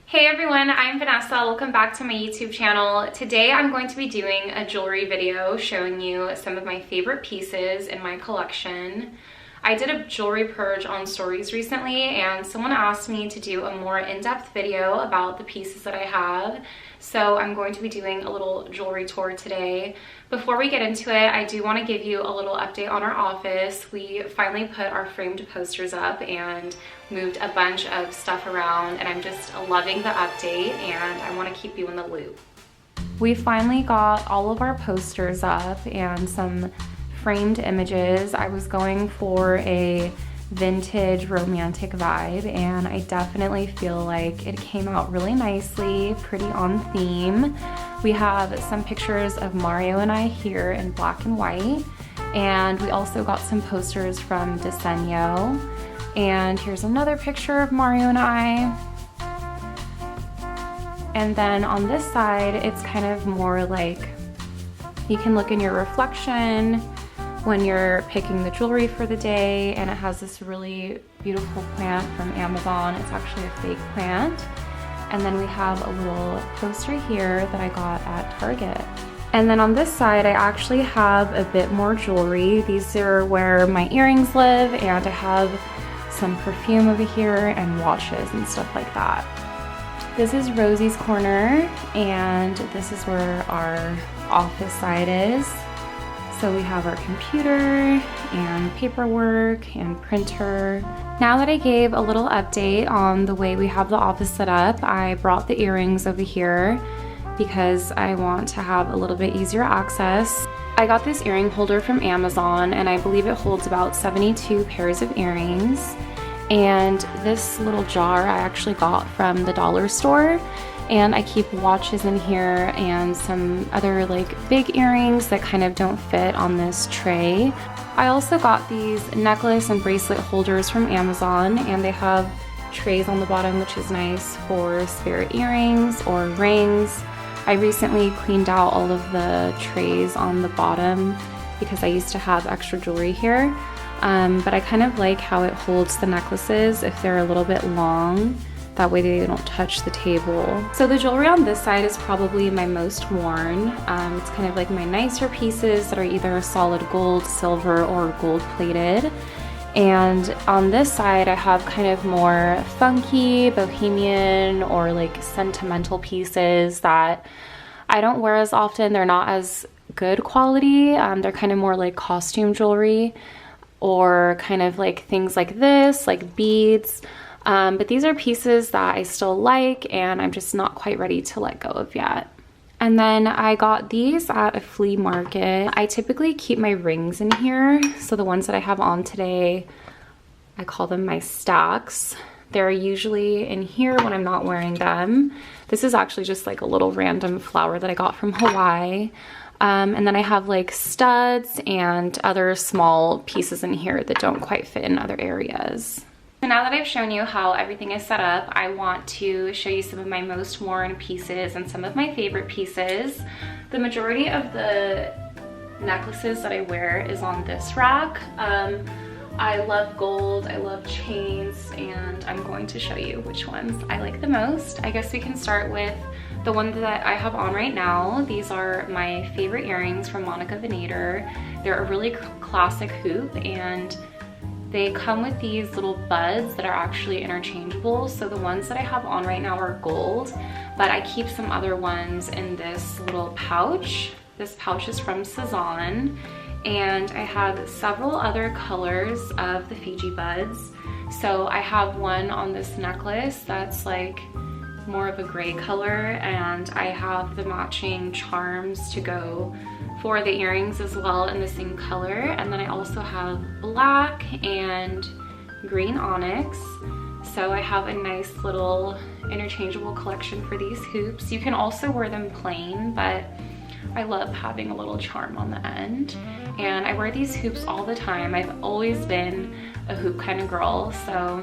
Hey everyone, I'm Vanessa. Welcome back to my YouTube channel. Today I'm going to be doing a jewelry video showing you some of my favorite pieces in my collection. I did a jewelry purge on stories recently and someone asked me to do a more in-depth video about the pieces that I have. So I'm going to be doing a little jewelry tour today. Before we get into it, I do want to give you a little update on our office. We finally put our framed posters up and moved a bunch of stuff around, and I'm just loving the update and I want to keep you in the loop. We finally got all of our posters up and some framed images. I was going for a vintage romantic vibe and I definitely feel like it came out really nicely, pretty on theme. We have some pictures of Mario and I here in black and white, and we also got some posters from Diseño. And here's another picture of Mario and I. And then on this side, it's kind of more like you can look in your reflection when you're picking the jewelry for the day, and it has this really beautiful plant from Amazon. It's actually a fake plant. And then we have a little poster here that I got at Target. And then on this side, I actually have a bit more jewelry. These are where my earrings live, and I have some perfume over here and watches and stuff like that. This is Rosie's corner, and this is where our office side is. So we have our computer and paperwork and printer. Now that I gave a little update on the way we have the office set up, I brought the earrings over here because I want to have a little bit easier access. I got this earring holder from Amazon and I believe it holds about 72 pairs of earrings. And this little jar I actually got from the dollar store. And I keep watches in here and some other like big earrings that kind of don't fit on this tray. I also got these necklace and bracelet holders from Amazon, and they have trays on the bottom, which is nice for spare earrings or rings. I recently cleaned out all of the trays on the bottom because I used to have extra jewelry here. But I kind of like how it holds the necklaces if they're a little bit long. That way they don't touch the table. So the jewelry on this side is probably my most worn. It's kind of like my nicer pieces that are either solid gold, silver, or gold plated. And on this side, I have kind of more funky, bohemian, or like sentimental pieces that I don't wear as often. They're not as good quality. They're kind of more like costume jewelry, or kind of like things like this, like beads. But these are pieces that I still like and I'm just not quite ready to let go of yet. And then I got these at a flea market. I typically keep my rings in here. So the ones that I have on today, I call them my stacks. They're usually in here when I'm not wearing them. This is actually just like a little random flower that I got from Hawaii. And then I have like studs and other small pieces in here that don't quite fit in other areas. So now that I've shown you how everything is set up, I want to show you some of my most worn pieces and some of my favorite pieces. The majority of the necklaces that I wear is on this rack. I love gold, I love chains, and I'm going to show you which ones I like the most. I guess we can start with the one that I have on right now. These are my favorite earrings from Monica Vinader. They're a really classic hoop, and they come with these little buds that are actually interchangeable. So the ones that I have on right now are gold, but I keep some other ones in this little pouch. This pouch is from Cezanne, and I have several other colors of the Fiji buds. So I have one on this necklace that's like more of a gray color, and I have the matching charms to go for the earrings as well in the same color. And then I also have black and green onyx. So I have a nice little interchangeable collection for these hoops. You can also wear them plain, but I love having a little charm on the end. And I wear these hoops all the time. I've always been a hoop kind of girl. So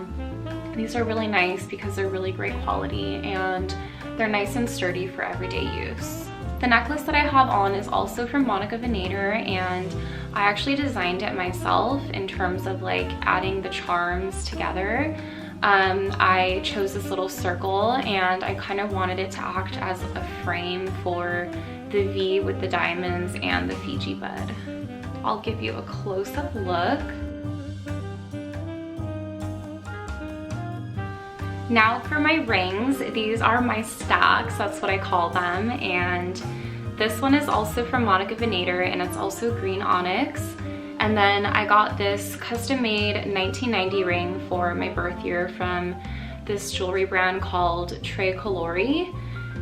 these are really nice because they're really great quality and they're nice and sturdy for everyday use. The necklace that I have on is also from Monica Vinader, and I actually designed it myself in terms of like adding the charms together. I chose this little circle and I kind of wanted it to act as a frame for the V with the diamonds and the Fiji bud. I'll give you a close-up look. Now for my rings, these are my stacks, that's what I call them, and this one is also from Monica Vinader and it's also green onyx. And then I got this custom-made 1990 ring for my birth year from this jewelry brand called Tricolori.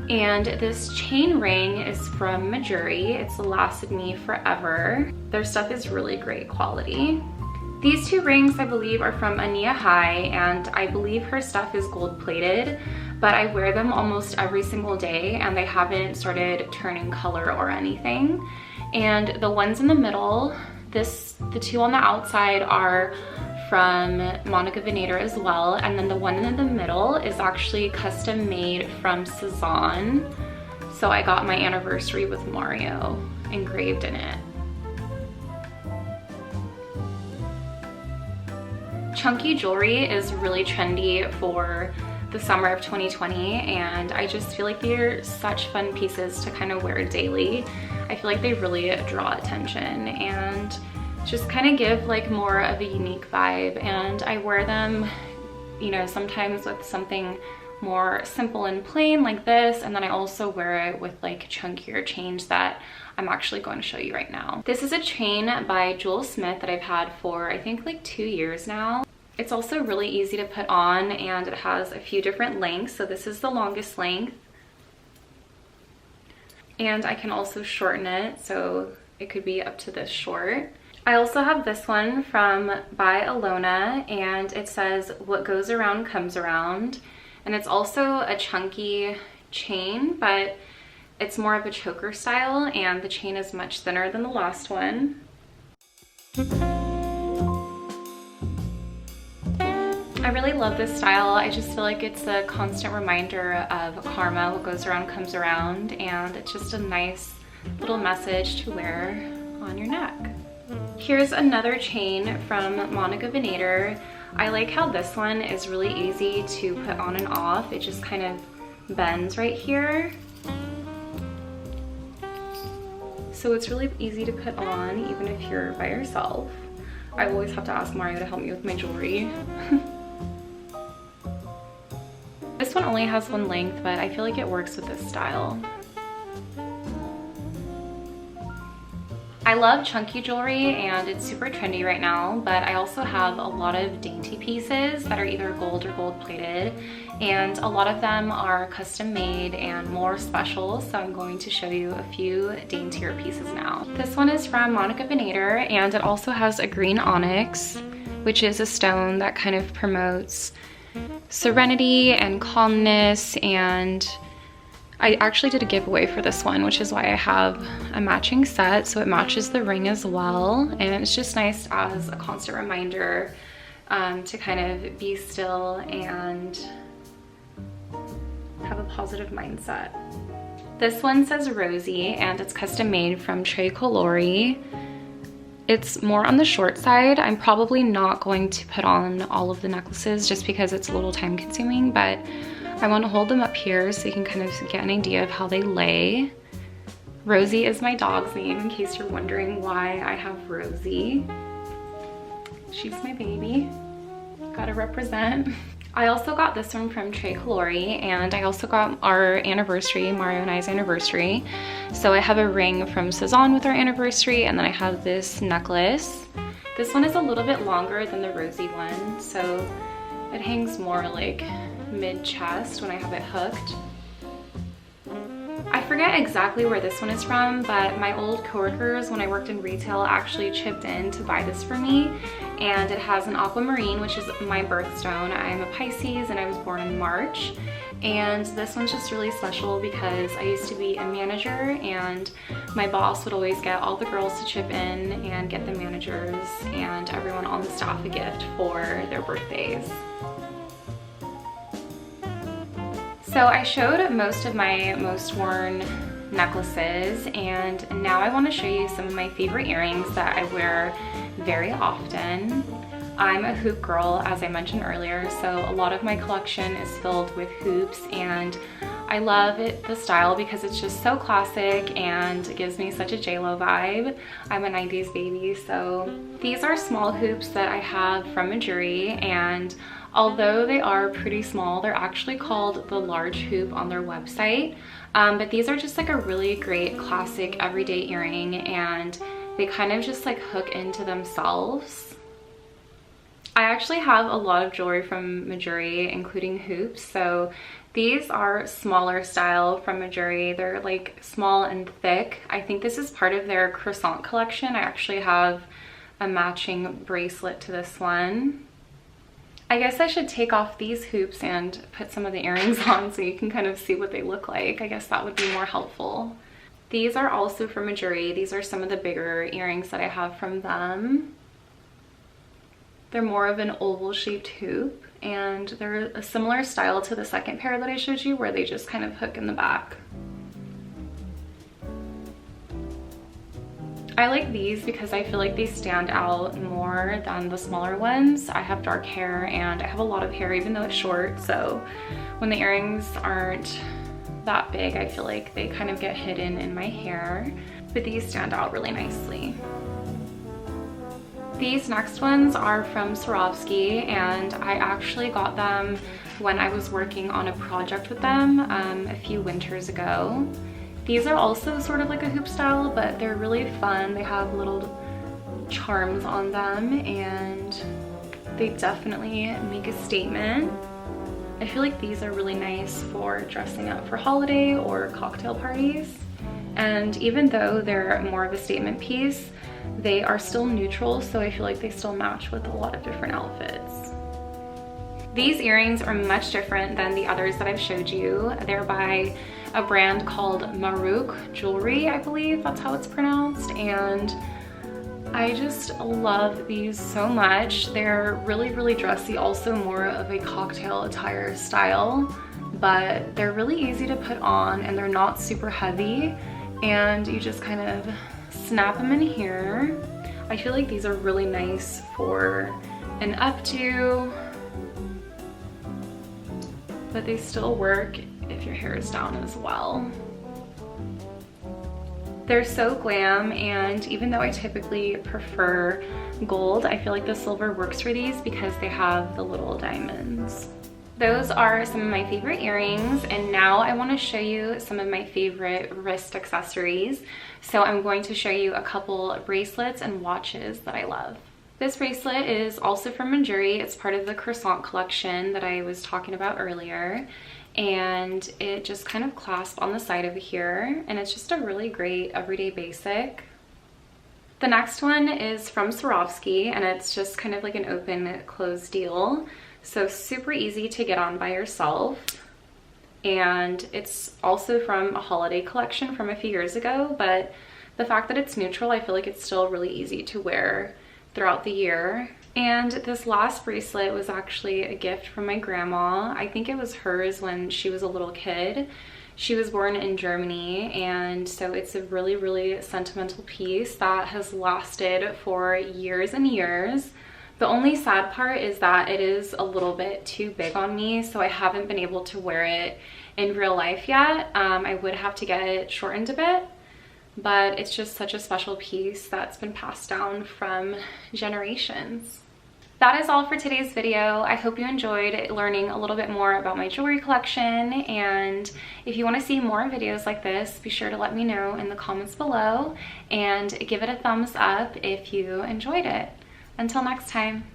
And this chain ring is from Majuri. It's lasted me forever. Their stuff is really great quality. These two rings I believe are from Ania High, and I believe her stuff is gold plated, but I wear them almost every single day and they haven't started turning color or anything. And the ones in the middle, the two on the outside are from Monica Vinader as well, and then the one in the middle is actually custom made from Cezanne. So I got my anniversary with Mario engraved in it. Chunky jewelry is really trendy for the summer of 2020, and I just feel like they're such fun pieces to kind of wear daily. I feel like they really draw attention and just kind of give like more of a unique vibe, and I wear them, you know, sometimes with something more simple and plain like this, and then I also wear it with like chunkier chains that I'm actually going to show you right now. This is a chain by Jewel Smith that I've had for I think like 2 years now. It's also really easy to put on and it has a few different lengths. So this is the longest length. And I can also shorten it so it could be up to this short. I also have this one from by Alona and it says what goes around comes around. And it's also a chunky chain, but it's more of a choker style and the chain is much thinner than the last one. I really love this style. I just feel like it's a constant reminder of karma, what goes around comes around, and it's just a nice little message to wear on your neck. Here's another chain from Monica Vinader. I like how this one is really easy to put on and off. It just kind of bends right here. So it's really easy to put on even if you're by yourself. I always have to ask Mario to help me with my jewelry. This one only has one length, but I feel like it works with this style. I love chunky jewelry and it's super trendy right now, but I also have a lot of dainty pieces that are either gold or gold plated, and a lot of them are custom made and more special, so I'm going to show you a few daintier pieces now. This one is from Monica Vinader and it also has a green onyx, which is a stone that kind of promotes serenity and calmness, and I actually did a giveaway for this one, which is why I have a matching set, so it matches the ring as well, and it's just nice as a constant reminder to kind of be still and have a positive mindset. This one says Rosie and it's custom made from Tricolori. It's more on the short side. I'm probably not going to put on all of the necklaces just because it's a little time consuming, but I want to hold them up here so you can kind of get an idea of how they lay. Rosie is my dog's name, in case you're wondering why I have Rosie. She's my baby. Gotta represent. I also got this one from Tricolori, and I also got our anniversary, Mario and I's anniversary. So I have a ring from Cezanne with our anniversary, and then I have this necklace. This one is a little bit longer than the Rosie one, so it hangs more like mid-chest when I have it hooked. I forget exactly where this one is from, but my old coworkers when I worked in retail actually chipped in to buy this for me, and it has an aquamarine, which is my birthstone. I'm a Pisces and I was born in March, and this one's just really special because I used to be a manager and my boss would always get all the girls to chip in and get the managers and everyone on the staff a gift for their birthdays. So I showed most of my most worn necklaces, and now I want to show you some of my favorite earrings that I wear very often. I'm a hoop girl, as I mentioned earlier, so a lot of my collection is filled with hoops, and I love the style because it's just so classic and it gives me such a JLo vibe. I'm a 90s baby, so these are small hoops that I have from Majuri, and although they are pretty small, they're actually called the large hoop on their website. But these are just like a really great classic everyday earring, and they kind of just like hook into themselves. I actually have a lot of jewelry from Majuri, including hoops. So these are smaller style from Majuri. They're like small and thick. I think this is part of their croissant collection. I actually have a matching bracelet to this one. I guess I should take off these hoops and put some of the earrings on so you can kind of see what they look like. I guess that would be more helpful. These are also from Majuri. These are some of the bigger earrings that I have from them. They're more of an oval shaped hoop, and they're a similar style to the second pair that I showed you, where they just kind of hook in the back. I like these because I feel like they stand out more than the smaller ones. I have dark hair and I have a lot of hair even though it's short, so when the earrings aren't that big, I feel like they kind of get hidden in my hair, but these stand out really nicely. These next ones are from Swarovski, and I actually got them when I was working on a project with them a few winters ago. These are also sort of like a hoop style, but they're really fun. They have little charms on them, and they definitely make a statement. I feel like these are really nice for dressing up for holiday or cocktail parties. And even though they're more of a statement piece, they are still neutral, so I feel like they still match with a lot of different outfits. These earrings are much different than the others that I've showed you. They're by a brand called Marouk Jewelry, I believe that's how it's pronounced, and I just love these so much. They're really, really dressy, also more of a cocktail attire style, but they're really easy to put on and they're not super heavy, and you just kind of snap them in here. I feel like these are really nice for an updo, but they still work if your hair is down as well. They're so glam, and even though I typically prefer gold, I feel like the silver works for these because they have the little diamonds. Those are some of my favorite earrings, and now I want to show you some of my favorite wrist accessories. So I'm going to show you a couple bracelets and watches that I love. This bracelet is also from Majuri. It's part of the croissant collection that I was talking about earlier, and it just kind of clasps on the side over here, and it's just a really great everyday basic. The next one is from Swarovski, and it's just kind of like an open closed deal. So super easy to get on by yourself. And it's also from a holiday collection from a few years ago, but the fact that it's neutral, I feel like it's still really easy to wear throughout the year. And this last bracelet was actually a gift from my grandma. I think it was hers when she was a little kid. She was born in Germany, and so it's a really, really sentimental piece that has lasted for years and years. The only sad part is that it is a little bit too big on me, so I haven't been able to wear it in real life yet. I would have to get it shortened a bit, but it's just such a special piece that's been passed down from generations. That is all for today's video. I hope you enjoyed learning a little bit more about my jewelry collection, and if you want to see more videos like this, be sure to let me know in the comments below and give it a thumbs up if you enjoyed it. Until next time.